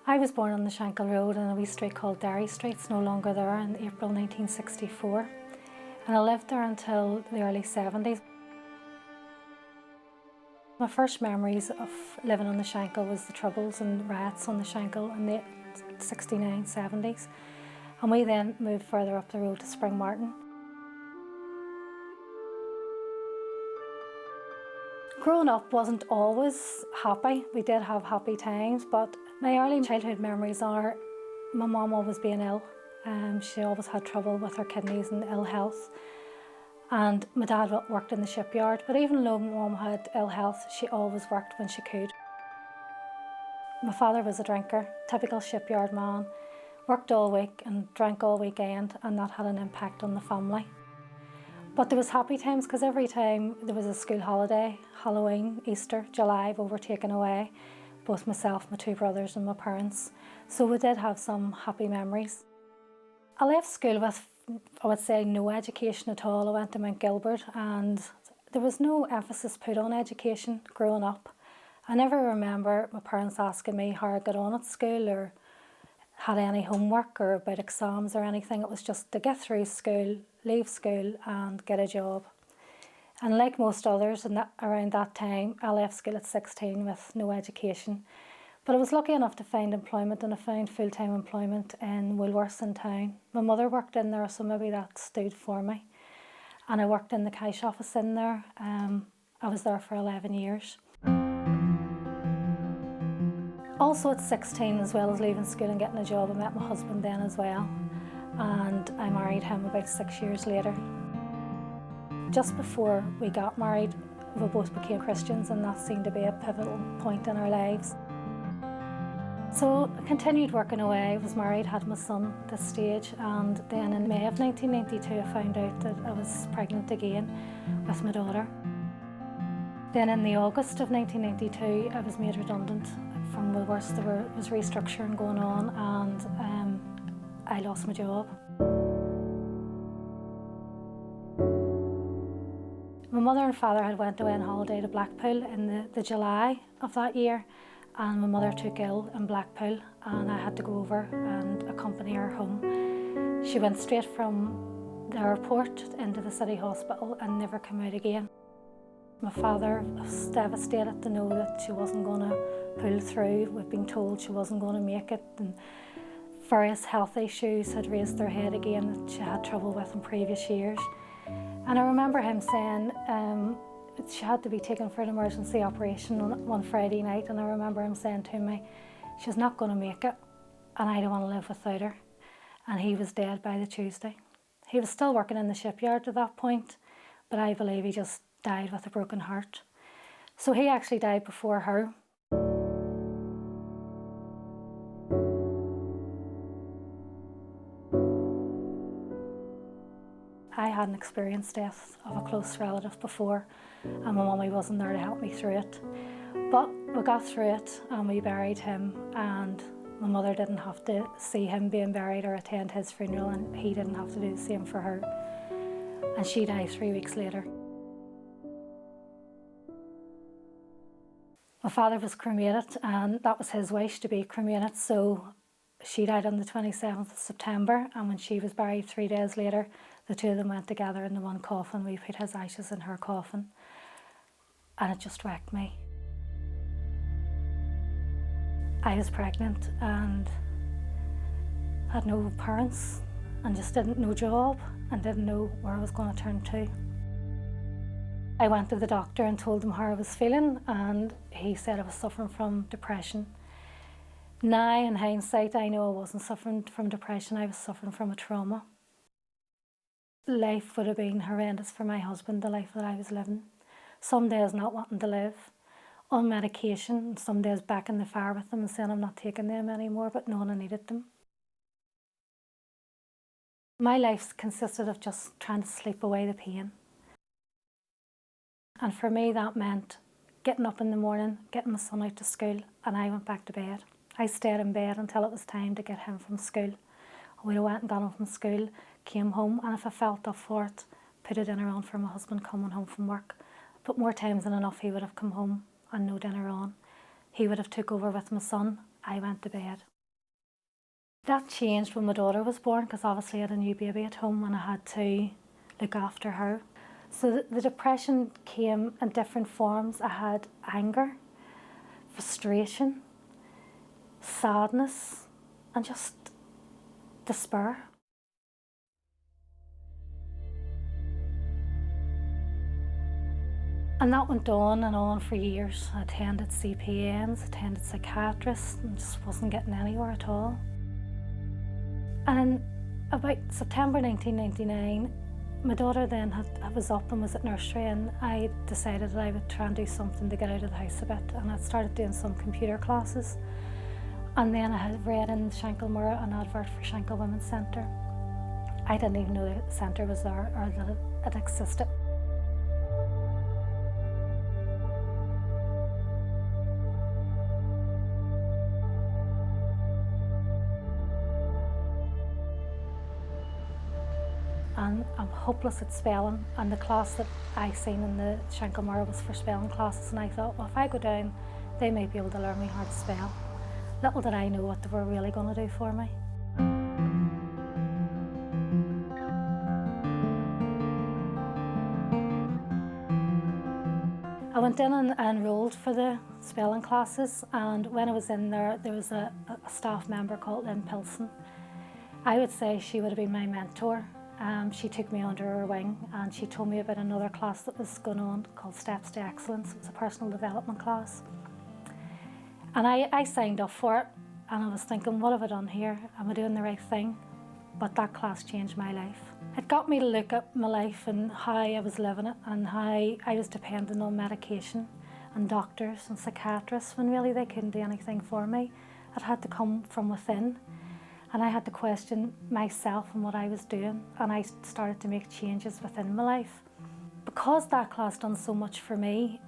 I was born on the Shankill Road in a wee street called Derry Street. It's no longer there, in April 1964. And I lived there until the early 70s. My first memories of living on the Shankill was the troubles and riots on the Shankill in the 69, 70s. And we then moved further up the road to Spring Martin. Growing up wasn't always happy. We did have happy times, but my early childhood memories are my mum always being ill. She always had trouble with her kidneys and ill health. And my dad worked in the shipyard, but even though my mum had ill health, she always worked when she could. My father was a drinker, typical shipyard man, worked all week and drank all weekend, and that had an impact on the family. But there was happy times, because every time there was a school holiday, Halloween, Easter, July, we were taken away, both myself, my two brothers and my parents. So we did have some happy memories. I left school with, I would say, no education at all. I went to Mount Gilbert and there was no emphasis put on education growing up. I never remember my parents asking me how I got on at school or had any homework or about exams or anything. It was just to get through school, leave school and get a job. And like most others around that time, I left school at 16 with no education. But I was lucky enough to find employment, and I found full-time employment in Woolworths in town. My mother worked in there, so maybe that stood for me. And I worked in the cash office in there. I was there for 11 years. Also at 16, as well as leaving school and getting a job, I met my husband then as well. And I married him about 6 years later. Just before we got married, we both became Christians, and that seemed to be a pivotal point in our lives. So I continued working away, was married, had my son at this stage, and then in May of 1992 I found out that I was pregnant again with my daughter. Then in the August of 1992 I was made redundant from Woolworths. There was restructuring going on, and I lost my job. My mother and father had went away on holiday to Blackpool in the July of that year, and my mother took ill in Blackpool and I had to go over and accompany her home. She went straight from the airport into the city hospital and never came out again. My father was devastated to know that she wasn't going to pull through. We'd been told she wasn't going to make it, and various health issues had raised their head again that she had trouble with in previous years. And I remember him saying she had to be taken for an emergency operation on one Friday night, and I remember him saying to me, "She's not going to make it and I don't want to live without her." And he was dead by the Tuesday. He was still working in the shipyard at that point, but I believe he just died with a broken heart. So he actually died before her. I hadn't experienced death of a close relative before, and my mummy wasn't there to help me through it. But we got through it and we buried him, and my mother didn't have to see him being buried or attend his funeral, and he didn't have to do the same for her. And she died 3 weeks later. My father was cremated, and that was his wish, to be cremated, so she died on the 27th of September, and when she was buried 3 days later, the two of them went together in the one coffin. We put his ashes in her coffin, and it just wrecked me. I was pregnant and had no parents and just didn't know job and didn't know where I was going to turn to. I went to the doctor and told him how I was feeling, and he said I was suffering from depression. Now, in hindsight, I know I wasn't suffering from depression, I was suffering from a trauma. Life would have been horrendous for my husband, the life that I was living. Some days not wanting to live, on medication, some days back in the fire with them and saying I'm not taking them anymore, but knowing I needed them. My life consisted of just trying to sleep away the pain. And for me that meant getting up in the morning, getting my son out to school, and I went back to bed. I stayed in bed until it was time to get him from school. We went and got him from school, came home, and if I felt up for it, put a dinner on for my husband coming home from work. But more times than enough he would have come home and no dinner on. He would have took over with my son. I went to bed. That changed when my daughter was born, because obviously I had a new baby at home and I had to look after her. So the depression came in different forms. I had anger, frustration, sadness, and just despair. And that went on and on for years. I attended CPNs, attended psychiatrists, and just wasn't getting anywhere at all. And in about September 1999, my daughter then was up and was at nursery, and I decided that I would try and do something to get out of the house a bit, and I started doing some computer classes. And then I had read in the Shankill Mirror an advert for Shankill Women's Centre. I didn't even know the centre was there or that it existed. And I'm hopeless at spelling, and the class that I seen in the Shankill Mirror was for spelling classes, and I thought, well, if I go down, they might be able to learn me how to spell. Little did I know what they were really going to do for me. I went in and enrolled for the spelling classes, and when I was in there, there was a staff member called Lynn Pilson. I would say she would have been my mentor. She took me under her wing and she told me about another class that was going on called Steps to Excellence. It was a personal development class. And I signed up for it, and I was thinking, what have I done here? Am I doing the right thing? But that class changed my life. It got me to look at my life and how I was living it, and how I was dependent on medication and doctors and psychiatrists when really they couldn't do anything for me. It had to come from within. And I had to question myself and what I was doing, and I started to make changes within my life. Because that class done so much for me,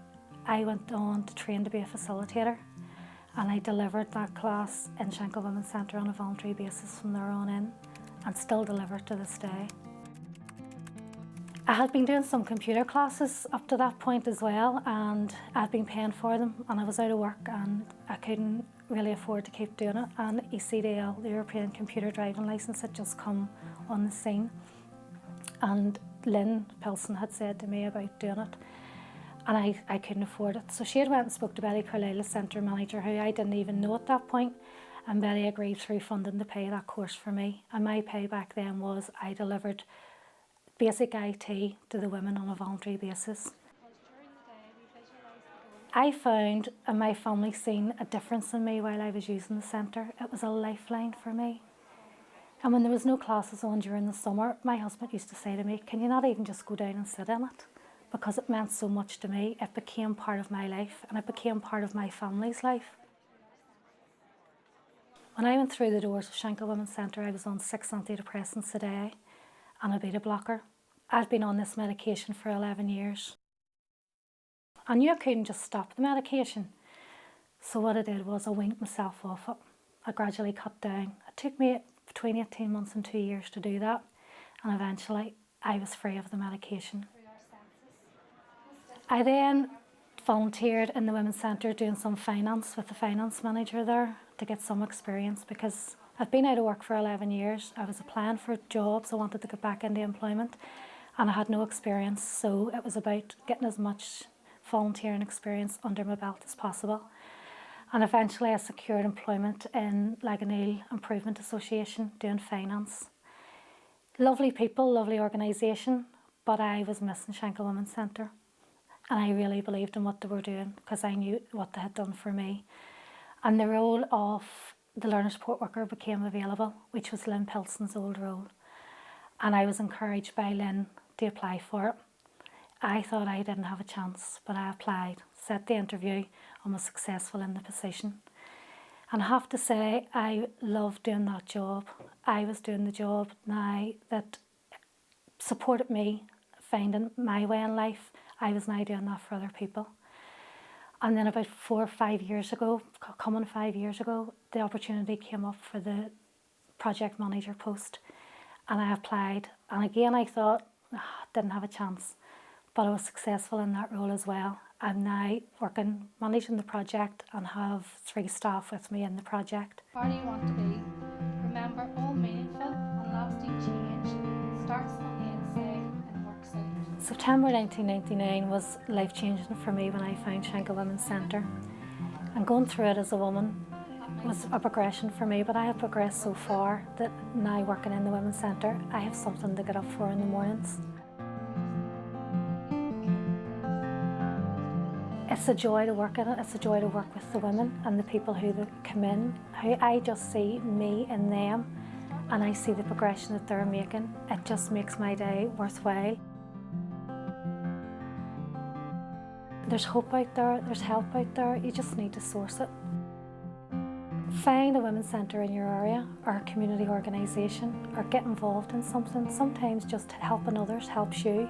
I went on to train to be a facilitator, and I delivered that class in Shankill Women's Centre on a voluntary basis from there on in, and still deliver to this day. I had been doing some computer classes up to that point as well, and I'd been paying for them, and I was out of work and I couldn't really afford to keep doing it, and ECDL, the European Computer Driving Licence, had just come on the scene, and Lynn Pilson had said to me about doing it, and I couldn't afford it. So she had went and spoke to Betty Carlisle, the centre manager, who I didn't even know at that point, and Betty agreed through funding to pay that course for me. And my pay back then was I delivered basic IT to the women on a voluntary basis. I found and my family seen a difference in me while I was using the centre. It was a lifeline for me. And when there was no classes on during the summer, my husband used to say to me, can you not even just go down and sit in it? Because it meant so much to me. It became part of my life, and it became part of my family's life. When I went through the doors of Shankill Women's Centre, I was on 6 antidepressants a day and a beta blocker. I'd been on this medication for 11 years. I knew I couldn't just stop the medication. So what I did was I weaned myself off it. I gradually cut down. It took me between 18 months and 2 years to do that. And eventually I was free of the medication. I then volunteered in the Women's Centre doing some finance with the finance manager there to get some experience, because I'd been out of work for 11 years. I was applying for jobs. I wanted to get back into employment, and I had no experience. So it was about getting as much volunteering experience under my belt as possible. And eventually I secured employment in Laganeel Improvement Association doing finance. Lovely people, lovely organisation, but I was missing Shankill Women's Centre. And I really believed in what they were doing, because I knew what they had done for me. And the role of the learner support worker became available, which was Lynn Pilson's old role. And I was encouraged by Lynn to apply for it. I thought I didn't have a chance, but I applied, set the interview, and was successful in the position. And I have to say, I loved doing that job. I was doing the job now that supported me finding my way in life. I was now doing that for other people. And then about 4 or 5 years ago, coming 5 years ago, the opportunity came up for the project manager post, and I applied. And again, I thought, didn't have a chance, but I was successful in that role as well. I'm now managing the project, and have 3 staff with me in the project. How do you want to be Remember, all meaningful and lasting change starts on the inside and works out. September 1999 was life-changing for me when I found Shankill Women's Centre. And going through it as a woman was a progression for me, but I have progressed so far that now working in the Women's Centre, I have something to get up for in the mornings. It's a joy to work in it, it's a joy to work with the women and the people who come in, who I just see me in them and I see the progression that they're making. It just makes my day worthwhile. There's hope out there, there's help out there, you just need to source it. Find a women's centre in your area or a community organisation or get involved in something. Sometimes just helping others helps you.